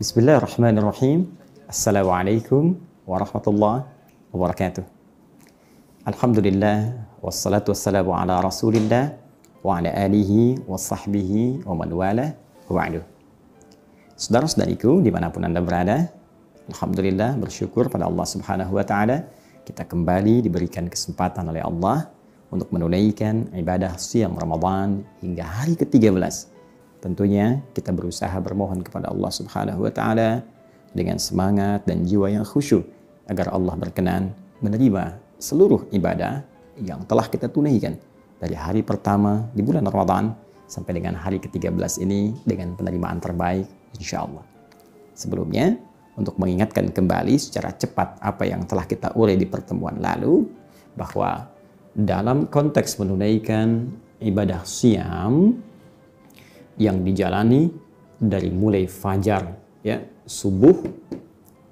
Bismillahirrahmanirrahim. Assalamualaikum warahmatullahi wabarakatuh. Alhamdulillah wassalatu wassalamu ala Rasulillah wa ala alihi wa sahbihi wa man wala wa ba'du. Saudara-saudariku dimanapun Anda berada, alhamdulillah bersyukur pada Allah Subhanahu wa taala kita kembali diberikan kesempatan oleh Allah untuk menunaikan ibadah siam Ramadan hingga hari ke-13. Tentunya kita berusaha bermohon kepada Allah Subhanahu wa taala dengan semangat dan jiwa yang khusyuk agar Allah berkenan menerima seluruh ibadah yang telah kita tunaikan dari hari pertama di bulan Ramadan sampai dengan hari ke-13 ini dengan penerimaan terbaik insyaallah. Sebelumnya, untuk mengingatkan kembali secara cepat apa yang telah kita urai di pertemuan lalu, bahwa dalam konteks menunaikan ibadah siam yang dijalani dari mulai fajar, ya, subuh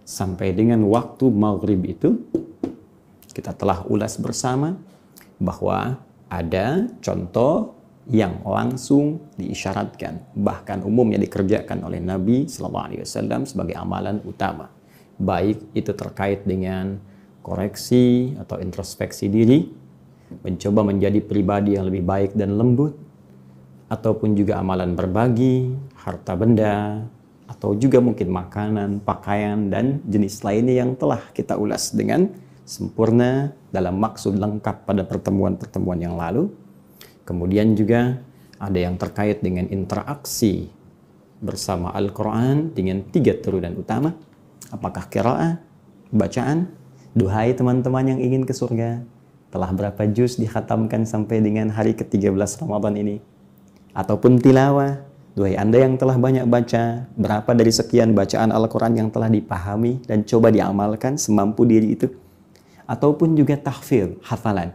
sampai dengan waktu maghrib itu, kita telah ulas bersama bahwa ada contoh yang langsung diisyaratkan, bahkan umumnya dikerjakan oleh Nabi SAW sebagai amalan utama, baik itu terkait dengan koreksi atau introspeksi diri, mencoba menjadi pribadi yang lebih baik dan lembut, ataupun juga amalan berbagi, harta benda, atau juga mungkin makanan, pakaian, dan jenis lainnya yang telah kita ulas dengan sempurna dalam maksud lengkap pada pertemuan-pertemuan yang lalu. Kemudian juga ada yang terkait dengan interaksi bersama Al-Quran dengan 3 turunan utama. Apakah qiraah, bacaan, duhai teman-teman yang ingin ke surga, telah berapa juz dikhatamkan sampai dengan hari ke-13 Ramadan ini? Ataupun tilawah, duhai Anda yang telah banyak baca, berapa dari sekian bacaan Al-Quran yang telah dipahami dan coba diamalkan semampu diri itu? Ataupun juga tahfidz, hafalan,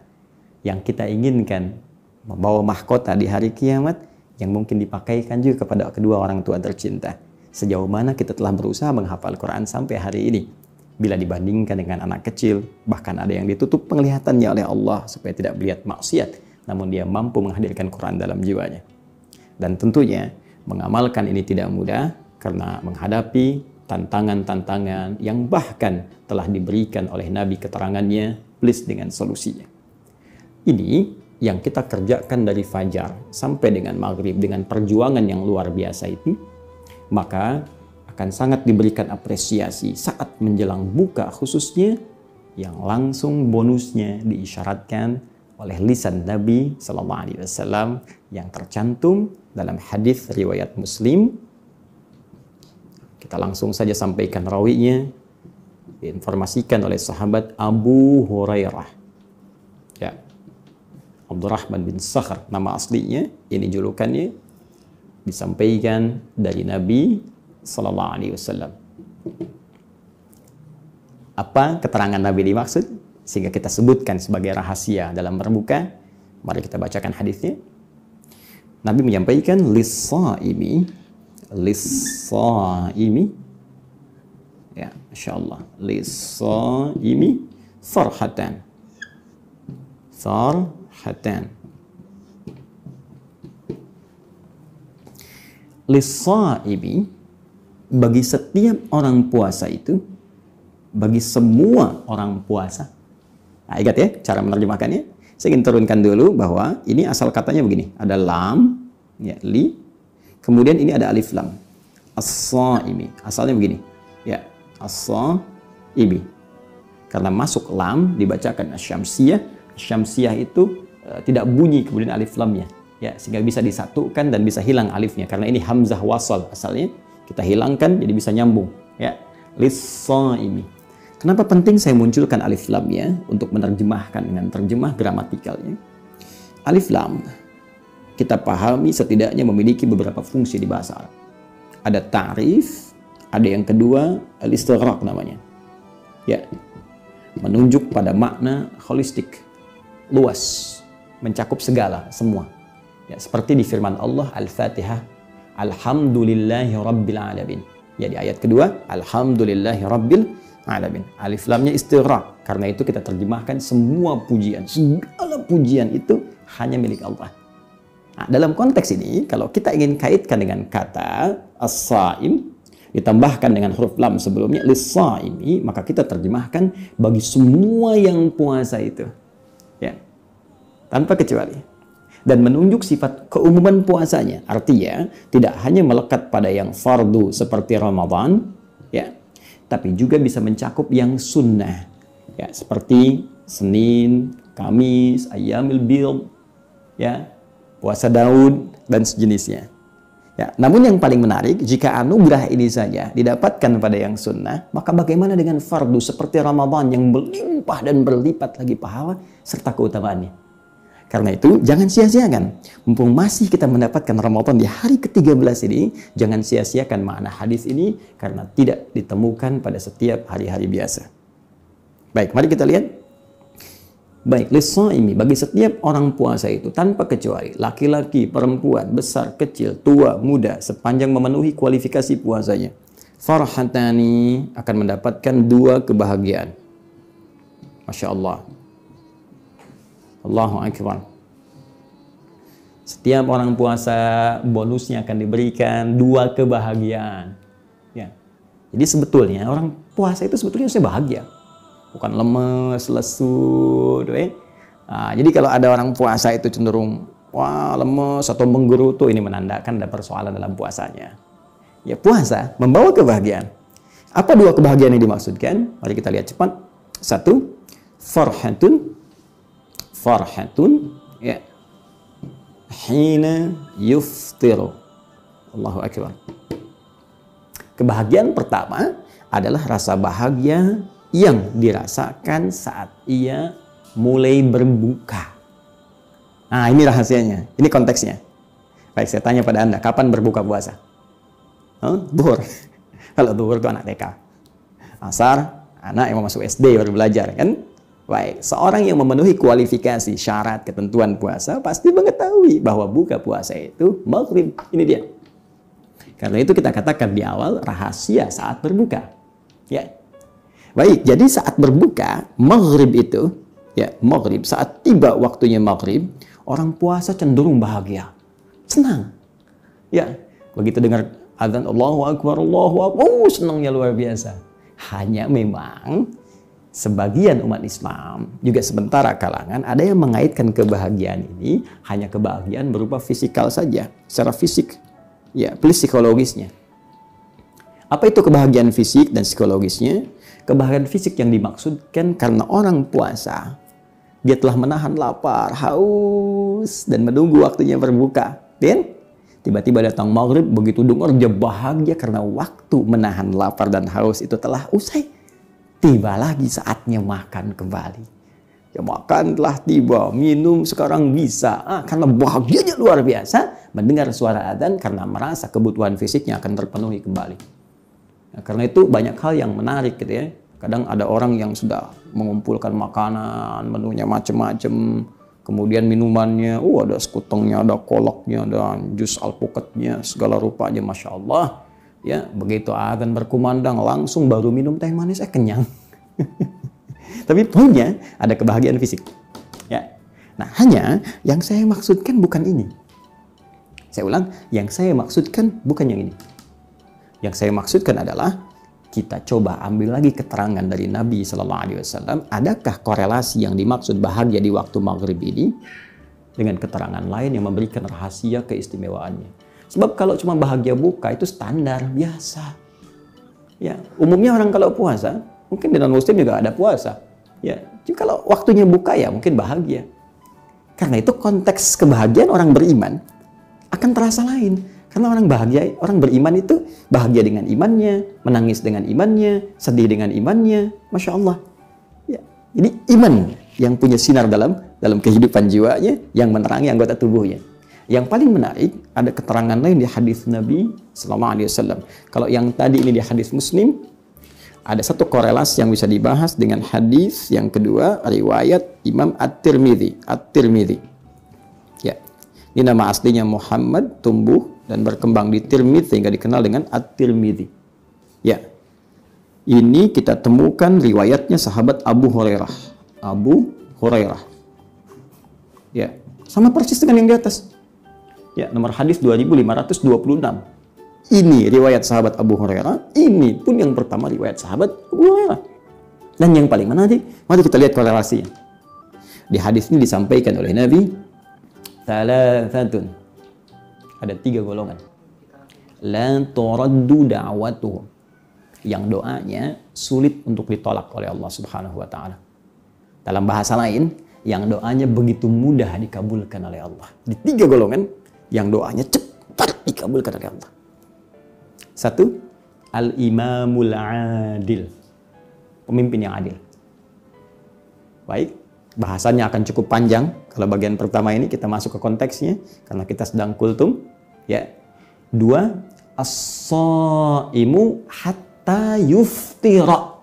yang kita inginkan membawa mahkota di hari kiamat yang mungkin dipakaikan juga kepada kedua orang tua tercinta. Sejauh mana kita telah berusaha menghafal Quran sampai hari ini? Bila dibandingkan dengan anak kecil, bahkan ada yang ditutup penglihatannya oleh Allah supaya tidak melihat maksiat, namun dia mampu menghadirkan Quran dalam jiwanya. Dan tentunya mengamalkan ini tidak mudah karena menghadapi tantangan-tantangan yang bahkan telah diberikan oleh Nabi keterangannya plus dengan solusinya. Ini yang kita kerjakan dari fajar sampai dengan maghrib dengan perjuangan yang luar biasa itu, maka akan sangat diberikan apresiasi saat menjelang buka khususnya, yang langsung bonusnya diisyaratkan oleh lisan Nabi SAW yang tercantum dalam hadis riwayat Muslim. Kita langsung saja sampaikan rawinya, diinformasikan oleh sahabat Abu Hurairah, ya, Abdurrahman bin Sakhr nama aslinya, ini julukannya, disampaikan dari Nabi SAW. Apa keterangan Nabi dimaksud sehingga kita sebutkan sebagai rahasia dalam berbuka? Mari kita bacakan hadisnya. Nabi menyampaikan lis-shaimi, ya, insyaallah, lis-shaimi farhatan, lis-shaimi, bagi setiap orang puasa itu, bagi semua orang puasa. Nah, ingat ya cara menerjemahkannya. Saya ingin turunkan dulu bahwa ini asal katanya begini. Ada lam, ya, li. Kemudian ini ada alif lam. As-shaimi. Asalnya begini. Ya, as-shaimi. Karena masuk lam dibacakan asy-syamsiyah. Syamsiyah itu tidak bunyi kemudian alif lamnya. Ya, sehingga bisa disatukan dan bisa hilang alifnya. Karena ini hamzah wasal asalnya. Kita hilangkan jadi bisa nyambung. Ya, lis-shaimi. Kenapa penting saya munculkan alif lamnya untuk menerjemahkan dengan terjemah gramatikalnya? Alif lam kita pahami setidaknya memiliki beberapa fungsi di bahasa Arab. Ada ta'rif, ada yang kedua al-istighraq namanya. Ya, menunjuk pada makna holistik, luas, mencakup segala, semua. Ya, seperti di firman Allah Al-Fatihah, Alhamdulillahi Rabbil Alamin. Ya, di ayat kedua, Alhamdulillahi Rabbil Alamin. Alif lamnya istighraq. Karena itu kita terjemahkan semua pujian, segala pujian itu hanya milik Allah. Nah, dalam konteks ini, kalau kita ingin kaitkan dengan kata as-shaim, ditambahkan dengan huruf lam sebelumnya lis-shaimi, maka kita terjemahkan bagi semua yang puasa itu. Ya. Tanpa kecuali. Dan menunjuk sifat keumuman puasanya. Artinya tidak hanya melekat pada yang fardu seperti Ramadan, ya, tapi juga bisa mencakup yang sunnah. Ya, seperti Senin, Kamis, Ayyamil Bid, ya, puasa Daud dan sejenisnya. Ya, namun yang paling menarik, jika anugerah ini saja didapatkan pada yang sunnah, maka bagaimana dengan fardu seperti Ramadan yang berlimpah dan berlipat lagi pahala serta keutamaannya. Karena itu, jangan sia-siakan. Mumpung masih kita mendapatkan Ramadan di hari ke-13 ini, jangan sia-siakan makna hadis ini karena tidak ditemukan pada setiap hari-hari biasa. Baik, mari kita lihat. Baik, lis-shaimi, bagi setiap orang puasa itu tanpa kecuali, laki-laki, perempuan, besar, kecil, tua, muda, sepanjang memenuhi kualifikasi puasanya, farhatani, akan mendapatkan 2 kebahagiaan. Masya Allah. Allahu Akbar. Setiap orang puasa bonusnya akan diberikan 2 kebahagiaan. Ya. Jadi sebetulnya orang puasa itu sebetulnya harusnya bahagia. Bukan lemes, lesu. Nah, jadi kalau ada orang puasa itu cenderung wah lemes atau menggerutu, ini menandakan ada persoalan dalam puasanya. Ya, puasa membawa kebahagiaan. Apa 2 kebahagiaan yang dimaksudkan? Mari kita lihat cepat. 1, farhatun. Farhatun, ya. Hina yuftiru. Allahu Akbar. Kebahagiaan pertama adalah rasa bahagia yang dirasakan saat ia mulai berbuka. Nah, ini rahasianya. Ini konteksnya. Baik, saya tanya pada Anda, kapan berbuka puasa? Duhur. Kalau duhur itu anak TK. Asar, anak yang mau masuk SD baru belajar, kan? Baik, seorang yang memenuhi kualifikasi syarat ketentuan puasa pasti mengetahui bahwa buka puasa itu maghrib. Ini dia. Karena itu kita katakan di awal rahasia saat berbuka. Ya. Baik, jadi saat berbuka, maghrib itu, ya, maghrib, saat tiba waktunya maghrib, orang puasa cenderung bahagia, senang. Ya, begitu dengar azan Allahu Akbar, senangnya luar biasa. Hanya memang sebagian umat Islam, juga sementara kalangan, ada yang mengaitkan kebahagiaan ini hanya kebahagiaan berupa fisikal saja, secara fisik, ya, psikologisnya. Apa itu kebahagiaan fisik dan psikologisnya? Kebahagiaan fisik yang dimaksudkan karena orang puasa, dia telah menahan lapar, haus, dan menunggu waktunya berbuka. Dan tiba-tiba datang maghrib, begitu dengar dia bahagia karena waktu menahan lapar dan haus itu telah usai. Tiba lagi saatnya makan kembali. Ya, makan telah tiba, minum sekarang bisa. Karena bahagianya luar biasa, mendengar suara adzan karena merasa kebutuhan fisiknya akan terpenuhi kembali. Nah, karena itu banyak hal yang menarik gitu ya. Kadang ada orang yang sudah mengumpulkan makanan, menunya macam-macam, kemudian minumannya, ada sekutengnya, ada kolaknya, ada jus alpukatnya, segala rupanya, masya Allah. Ya, begitu adzan berkumandang langsung baru minum teh manis, kenyang. Tapi punya ada kebahagiaan fisik. Ya. Nah, hanya yang saya maksudkan bukan ini. Saya ulang, yang saya maksudkan bukan yang ini. Yang saya maksudkan adalah kita coba ambil lagi keterangan dari Nabi Sallallahu Alaihi Wasallam. Adakah korelasi yang dimaksud bahagia di waktu maghrib ini dengan keterangan lain yang memberikan rahasia keistimewaannya? Sebab kalau cuma bahagia buka itu standar biasa. Ya, umumnya orang kalau puasa, mungkin di non-muslim juga ada puasa. Ya, jadi kalau waktunya buka ya mungkin bahagia. Karena itu konteks kebahagiaan orang beriman akan terasa lain. Karena orang bahagia, orang beriman itu bahagia dengan imannya, menangis dengan imannya, sedih dengan imannya, masya Allah. Ya, jadi iman yang punya sinar dalam kehidupan jiwanya, yang menerangi anggota tubuhnya. Yang paling menarik ada keterangan lain di hadis Nabi Sallallahu Alaihi Wasallam. Kalau yang tadi ini di hadis Muslim, ada satu korelasi yang bisa dibahas dengan hadis yang kedua, riwayat Imam At-Tirmidzi. Ya, ini nama aslinya Muhammad, tumbuh dan berkembang di Tirmidzi sehingga dikenal dengan At-Tirmidzi. Ya. Ini kita temukan riwayatnya sahabat Abu Hurairah. Abu Hurairah. Ya, sama persis dengan yang di atas. Ya, nomor hadis 2526. ini riwayat sahabat Abu Hurairah, ini pun yang pertama riwayat sahabat Abu Hurairah. Dan yang paling menarik, mari kita lihat korelasinya. Di hadis ini disampaikan oleh Nabi, thalathatun, ada 3 golongan. La turaddu da'watuhum, yang doanya sulit untuk ditolak oleh Allah Subhanahu wa taala. Dalam bahasa lain, yang doanya begitu mudah dikabulkan oleh Allah. Di 3 golongan yang doanya cepat dikabulkan oleh Allah. 1, al-imamul adil, pemimpin yang adil. Baik, bahasanya akan cukup panjang. Kalau bagian pertama ini kita masuk ke konteksnya karena kita sedang kultum, ya. 2, as-shaimu hatta yuftira.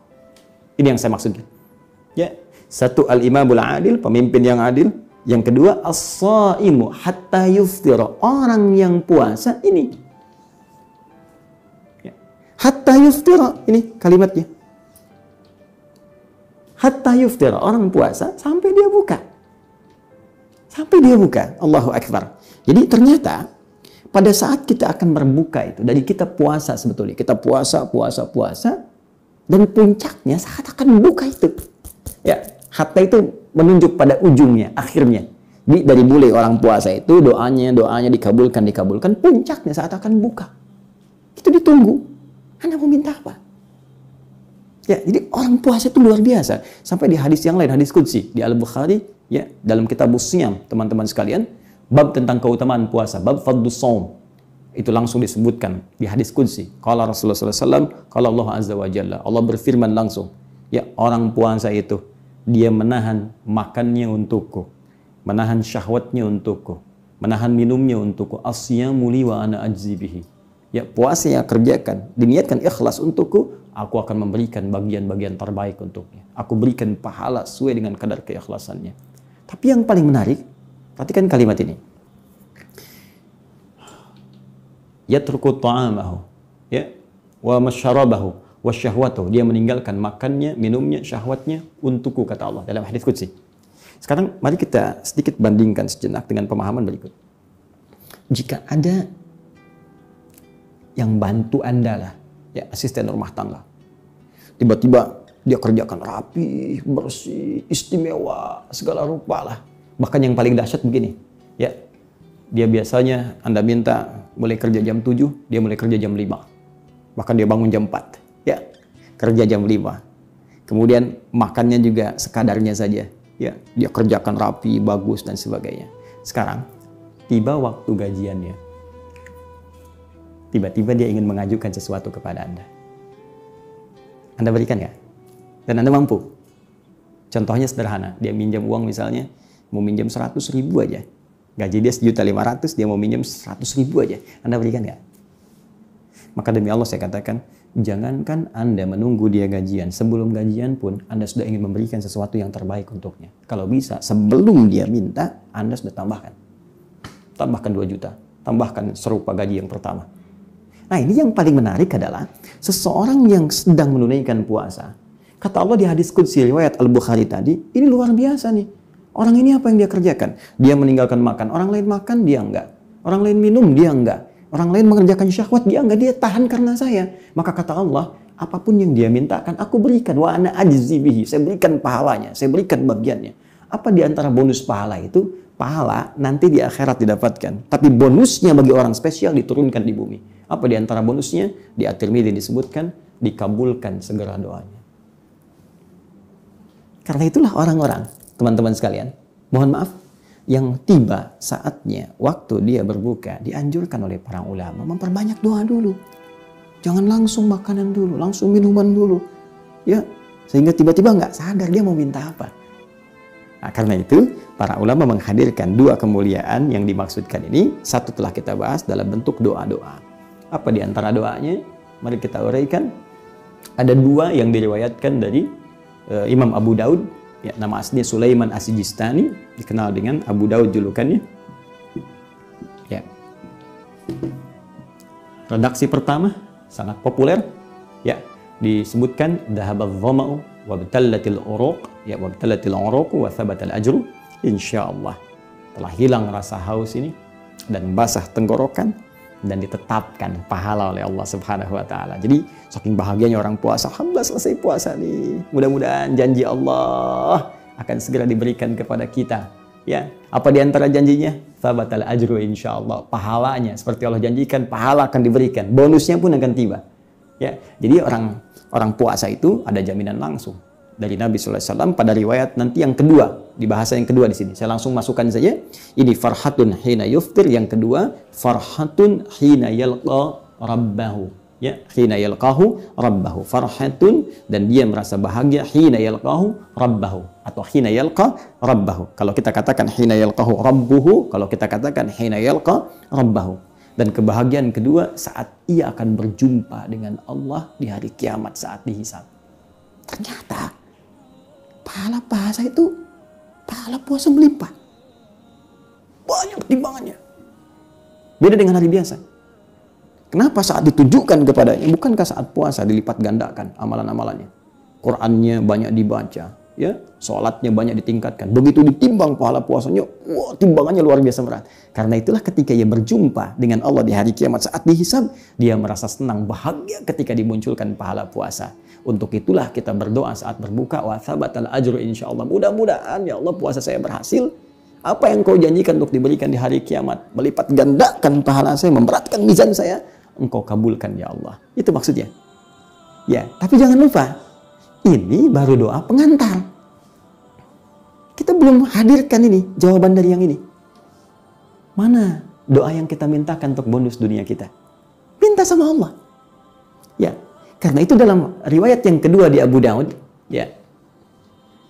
Ini yang saya maksudkan. Ya, 1 al-imamul adil, pemimpin yang adil. Yang kedua as-shaimu hatta yuftira, orang yang puasa ini. Ya. Hatta yuftira, ini kalimatnya. Hatta yuftira, orang puasa sampai dia buka. Sampai dia buka. Allahu Akbar. Jadi ternyata pada saat kita akan berbuka itu, dari kita puasa sebetulnya, kita puasa, dan puncaknya saat akan buka itu. Ya, hatta itu menunjuk pada ujungnya, akhirnya. Jadi dari mulai orang puasa itu, doanya dikabulkan, puncaknya saat akan buka. Itu ditunggu. Anda mau minta apa? Ya, jadi orang puasa itu luar biasa. Sampai di hadis yang lain, hadis qudsi, di Al-Bukhari, ya, dalam kitab Siyam, teman-teman sekalian, bab tentang keutamaan puasa, bab fadlus shaum, itu langsung disebutkan di hadis qudsi. Qala Rasulullah SAW, qala Allah Azza wa Jalla, Allah berfirman langsung, ya, orang puasa itu dia menahan makannya untukku, menahan syahwatnya untukku, menahan minumnya untukku. Asyamu li wa ana ajzi bihi. Ya, puasa yang kerjakan, diniatkan ikhlas untukku, aku akan memberikan bagian-bagian terbaik untuknya. Aku berikan pahala sesuai dengan kadar keikhlasannya. Tapi yang paling menarik, perhatikan kalimat ini. Yatruku ta'amahu, ya, wa masyarabahu, wa syahwatahu. Dia meninggalkan makannya, minumnya, syahwatnya untukku, kata Allah dalam hadis qudsi. Sekarang mari kita sedikit bandingkan sejenak dengan pemahaman berikut. Jika ada yang bantu Anda lah, ya, asisten rumah tangga. Tiba-tiba dia kerjakan rapi, bersih, istimewa, segala rupa lah. Bahkan yang paling dahsyat begini, ya, dia biasanya Anda minta mulai kerja jam 7, dia mulai kerja jam 5. Bahkan dia bangun jam 4, ya, kerja jam 5. Kemudian makannya juga sekadarnya saja, ya, dia kerjakan rapi, bagus dan sebagainya. Sekarang tiba waktu gajiannya, tiba-tiba dia ingin mengajukan sesuatu kepada Anda. Anda berikan nggak? Dan Anda mampu. Contohnya sederhana, dia minjam uang misalnya, mau minjam 100.000 aja. Gaji dia 1.500.000, dia mau minjam 100.000 aja. Anda berikan nggak? Maka demi Allah saya katakan, jangankan Anda menunggu dia gajian, sebelum gajian pun Anda sudah ingin memberikan sesuatu yang terbaik untuknya. Kalau bisa, sebelum dia minta, Anda sudah tambahkan. Tambahkan 2 juta, tambahkan serupa gaji yang pertama. Nah, ini yang paling menarik adalah seseorang yang sedang menunaikan puasa. Kata Allah di hadis qudsi riwayat Al-Bukhari tadi, ini luar biasa nih. Orang ini apa yang dia kerjakan? Dia meninggalkan makan. Orang lain makan, dia enggak. Orang lain minum, dia enggak. Orang lain mengerjakan syahwat, dia enggak. Dia tahan karena saya. Maka kata Allah, apapun yang dia minta akan aku berikan. Wa ana ajzi bihi. Saya berikan pahalanya, saya berikan bagiannya. Apa di antara bonus pahala itu? Pahala nanti di akhirat didapatkan. Tapi bonusnya bagi orang spesial diturunkan di bumi. Apa di antara bonusnya? Di At-Tirmidzi disebutkan, dikabulkan segera doanya. Karena itulah orang-orang, teman-teman sekalian, mohon maaf, yang tiba saatnya waktu dia berbuka, dianjurkan oleh para ulama memperbanyak doa dulu. Jangan langsung makanan dulu, langsung minuman dulu. Ya, sehingga tiba-tiba nggak sadar dia mau minta apa. Nah, karena itu, para ulama menghadirkan 2 kemuliaan yang dimaksudkan ini. Satu telah kita bahas dalam bentuk doa-doa. Apa di antara doanya? Mari kita uraikan. Ada 2 yang diriwayatkan dari Imam Abu Daud. Ya, nama aslinya Sulaiman As-Sijistani, dikenal dengan Abu Daud julukannya. Ya. Redaksi pertama sangat populer. Ya, disebutkan dhahabadh dhama'u wa btallatil uruq, ya, wa btallatil uruq wa thabatal ajru. Insyaallah telah hilang rasa haus ini dan basah tenggorokan dan ditetapkan pahala oleh Allah Subhanahu wa taala. Jadi saking bahagianya orang puasa, alhamdulillah selesai puasa nih. Mudah-mudahan janji Allah akan segera diberikan kepada kita. Ya, apa di antara janjinya? Tsabatal ajru insyaallah. Pahalanya seperti Allah janjikan, pahala akan diberikan. Bonusnya pun akan tiba. Ya, jadi orang puasa itu ada jaminan langsung dari Nabi sallallahu alaihi wasallam pada riwayat nanti yang kedua, di bahasa yang kedua di sini. Saya langsung masukkan saja. Ini farhatun hina yuftir, yang kedua farhatun hina yalqa rabbahu. Ya, hina yalqahu rabbahu. Farhatun, dan dia merasa bahagia hina yalqahu rabbahu atau hina yalqa rabbahu. Kalau kita katakan hina yalqahu rabbuhu, kalau kita katakan hina yalqa rabbahu. Dan kebahagiaan kedua saat ia akan berjumpa dengan Allah di hari kiamat saat dihisab. Ternyata pahala puasa itu, pahala puasa melimpah. Banyak timbangannya. Beda dengan hari biasa. Kenapa saat ditujukan kepadanya? Bukankah saat puasa dilipat gandakan amalan-amalannya? Qur'annya banyak dibaca, ya, sholatnya banyak ditingkatkan. Begitu ditimbang pahala puasanya, wah, timbangannya luar biasa berat. Karena itulah ketika ia berjumpa dengan Allah di hari kiamat saat dihisab, dia merasa senang, bahagia ketika dimunculkan pahala puasa. Untuk itulah kita berdoa saat berbuka, wa tsabatal ajru insyaallah. Mudah-mudahan ya Allah puasa saya berhasil. Apa yang kau janjikan untuk diberikan di hari kiamat, melipat gandakan pahala saya, memberatkan mizan saya, engkau kabulkan ya Allah. Itu maksudnya. Ya, tapi jangan lupa, ini baru doa pengantar. Kita belum hadirkan ini, jawaban dari yang ini. Mana doa yang kita mintakan untuk bonus dunia kita? Minta sama Allah. Ya, karena itu dalam riwayat yang kedua di Abu Daud, ya.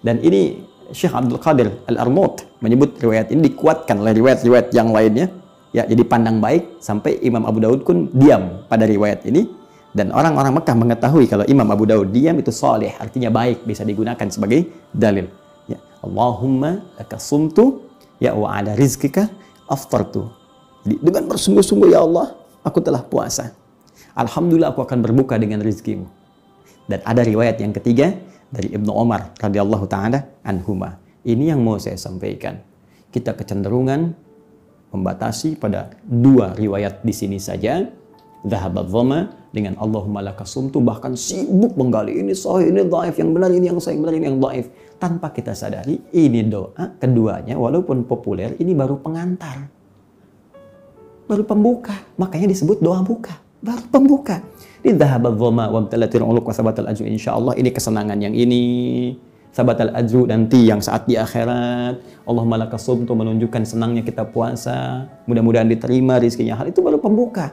Dan ini Syekh Abdul Qadir Al-Armut menyebut riwayat ini dikuatkan oleh riwayat-riwayat yang lainnya. Ya, jadi pandang baik sampai Imam Abu Daud pun diam pada riwayat ini. Dan orang-orang Mekah mengetahui kalau Imam Abu Daud diam itu saleh, artinya baik, bisa digunakan sebagai dalil. Ya, Allahumma laka sumtu ya wa ala rizqika aftartu. Jadi dengan bersungguh-sungguh ya Allah, aku telah puasa. Alhamdulillah aku akan berbuka dengan rizkimu. Dan ada riwayat yang ketiga dari Ibnu Umar radhiyallahu taala anhuma. Ini yang mau saya sampaikan. Kita kecenderungan membatasi pada dua riwayat di sini saja. Dhahabat dhama dengan Allahumma laka sumtu, bahkan sibuk menggali ini sahih, ini dhaif, yang benar ini yang sahih, benar ini yang dhaif, tanpa kita sadari ini doa keduanya walaupun populer ini baru pengantar. Baru pembuka, makanya disebut doa buka. Baru pembuka. Di dhahabat dhama wa btalatil uluq wa sabatal ajru insyaallah, ini kesenangan yang ini. Sabatal ajru nanti yang saat di akhirat. Allahumma laka sumtu menunjukkan senangnya kita puasa. Mudah-mudahan diterima rizkinya. Hal itu baru pembuka.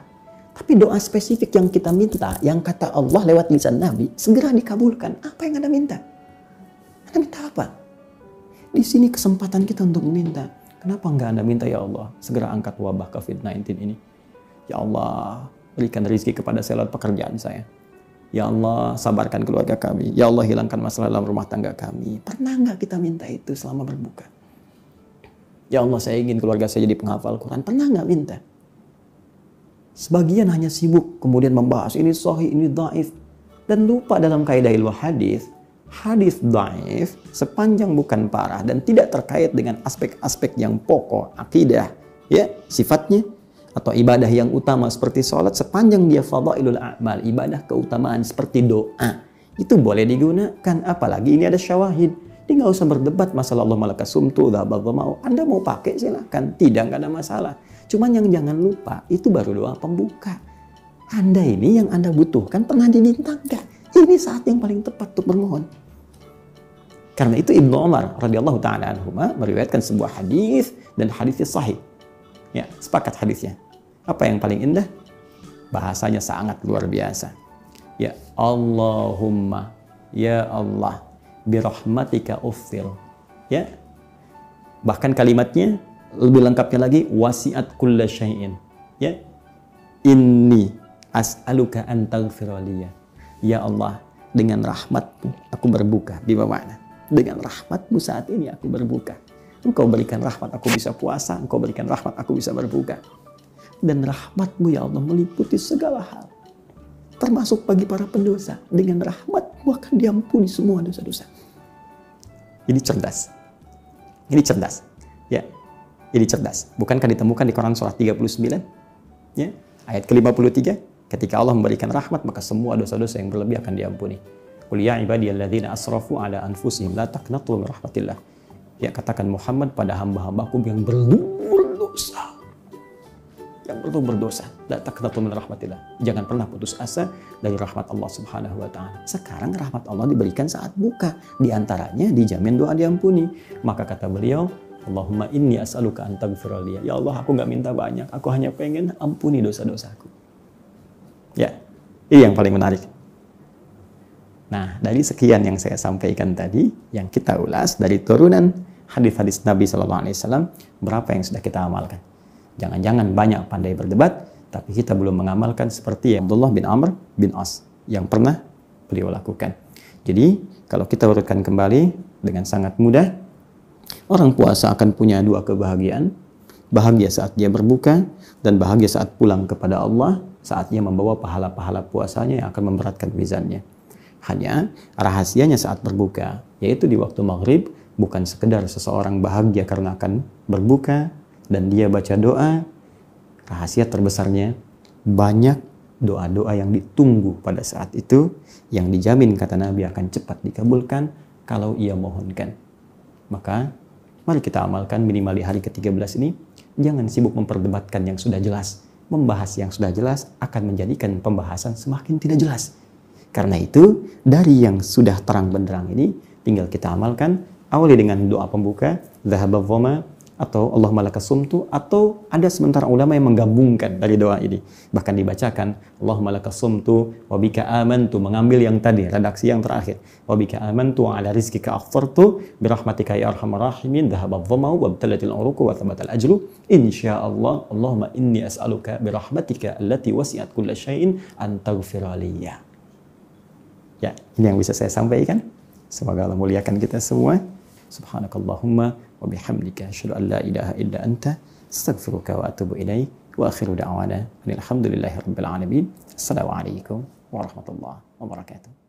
Tapi doa spesifik yang kita minta, yang kata Allah lewat lisan Nabi, segera dikabulkan. Apa yang Anda minta? Anda minta apa? Di sini kesempatan kita untuk meminta. Kenapa enggak Anda minta, ya Allah, segera angkat wabah COVID-19 ini. Ya Allah, berikan rezeki kepada saya lewat pekerjaan saya. Ya Allah, sabarkan keluarga kami. Ya Allah, hilangkan masalah dalam rumah tangga kami. Pernah nggak kita minta itu selama berbuka? Ya Allah, saya ingin keluarga saya jadi penghafal Quran. Pernah nggak minta? Sebagian hanya sibuk kemudian membahas ini sahih, ini dhaif. Dan lupa dalam kaidah ilmu hadis, hadis dhaif sepanjang bukan parah dan tidak terkait dengan aspek-aspek yang pokok, akidah, ya, sifatnya, atau ibadah yang utama seperti sholat, sepanjang dia fadailul a'mal, ibadah keutamaan seperti doa, itu boleh digunakan. Apalagi ini ada syawahid. Dia nggak usah berdebat masalah Allah malaka sumtu, dhahabadhama'u. Anda mau pakai silahkan, tidak, nggak ada masalah. Cuman yang jangan lupa, itu baru doa pembuka. Anda ini yang Anda butuhkan pernah diminta nggak? Ini saat yang paling tepat untuk bermohon. Karena itu Ibnu Umar radhiyallahu ta'ala anhuma meriwayatkan sebuah hadis dan hadisnya sahih. Ya, sepakat hadisnya. Apa yang paling indah? Bahasanya sangat luar biasa. Ya Allahumma, ya Allah, birahmatika uftir. Ya. Bahkan kalimatnya lebih lengkapnya lagi, wasi'at kulla syai'in. Ya. Inni as'aluka an taghfiraliya. Ya Allah, dengan rahmatmu aku berbuka. Di mana? Dengan rahmatmu saat ini aku berbuka. Engkau berikan rahmat aku bisa puasa, Engkau berikan rahmat aku bisa berbuka. Dan rahmatmu ya Allah meliputi segala hal. Termasuk bagi para pendosa. Dengan rahmatmu akan diampuni semua dosa-dosa. Ini cerdas. Ini cerdas. Ya. Ini cerdas. Bukankah ditemukan di Quran surah 39? Ya. Ayat ke-53, ketika Allah memberikan rahmat, maka semua dosa-dosa yang berlebih akan diampuni. Qul ya ibadiyalladzina asrafu ala anfusihim la taqnatu min rahmatillah. Ya, katakan Muhammad pada hamba-hambaku yang berdosa. Yang berdosa, la taqnatu min rahmatillah. Jangan pernah putus asa dari rahmat Allah Subhanahu wa taala. Sekarang rahmat Allah diberikan saat buka, di antaranya dijamin doa diampuni. Maka kata beliau, Allahumma inni as'aluka an taghfirli. Ya Allah, aku nggak minta banyak, aku hanya pengen ampuni dosa-dosaku. Ya, ini yang paling menarik. Nah, dari sekian yang saya sampaikan tadi, yang kita ulas dari turunan hadis-hadis Nabi SAW, berapa yang sudah kita amalkan? Jangan-jangan banyak pandai berdebat, tapi kita belum mengamalkan seperti yang Abdullah bin Amr bin As yang pernah beliau lakukan. Jadi, kalau kita urutkan kembali dengan sangat mudah, orang puasa akan punya dua kebahagiaan. Bahagia saat dia berbuka, dan bahagia saat pulang kepada Allah, saat dia membawa pahala-pahala puasanya yang akan memberatkan mizannya. Hanya rahasianya saat berbuka, yaitu di waktu maghrib, bukan sekedar seseorang bahagia karena akan berbuka dan dia baca doa. Rahasia terbesarnya, banyak doa-doa yang ditunggu pada saat itu, yang dijamin kata Nabi akan cepat dikabulkan kalau ia mohonkan. Maka mari kita amalkan minimal di hari ke-13 ini. Jangan sibuk memperdebatkan yang sudah jelas. Membahas yang sudah jelas akan menjadikan pembahasan semakin tidak jelas. Karena itu, dari yang sudah terang benderang ini, tinggal kita amalkan. Awali dengan doa pembuka, dhahaba dhama, atau Allahumma laka sumtu, atau ada sementara ulama yang menggabungkan dari doa ini. Bahkan dibacakan, Allahumma laka sumtu, wabika amantu, mengambil yang tadi, redaksi yang terakhir. Wabika amantu, wa ala rizkika aghfartu, birahmatika ya arhamar rahimin, dhahaba dhama, wabtalatil uruku, wa thabatal ajlu, insyaallah, Allahumma inni as'aluka birahmatika allati wasi'at kulla syai'in an taghfiraliya. Ya, ini yang bisa saya sampaikan. Semoga Allah muliakan kita semua. Subhanakallahumma wa bihamdika asyhadu an la ilaha illa anta astaghfiruka wa atubu ilaik wa akhiru da'wana alhamdulillahi rabbil alamin. Assalamualaikum warahmatullahi wabarakatuh.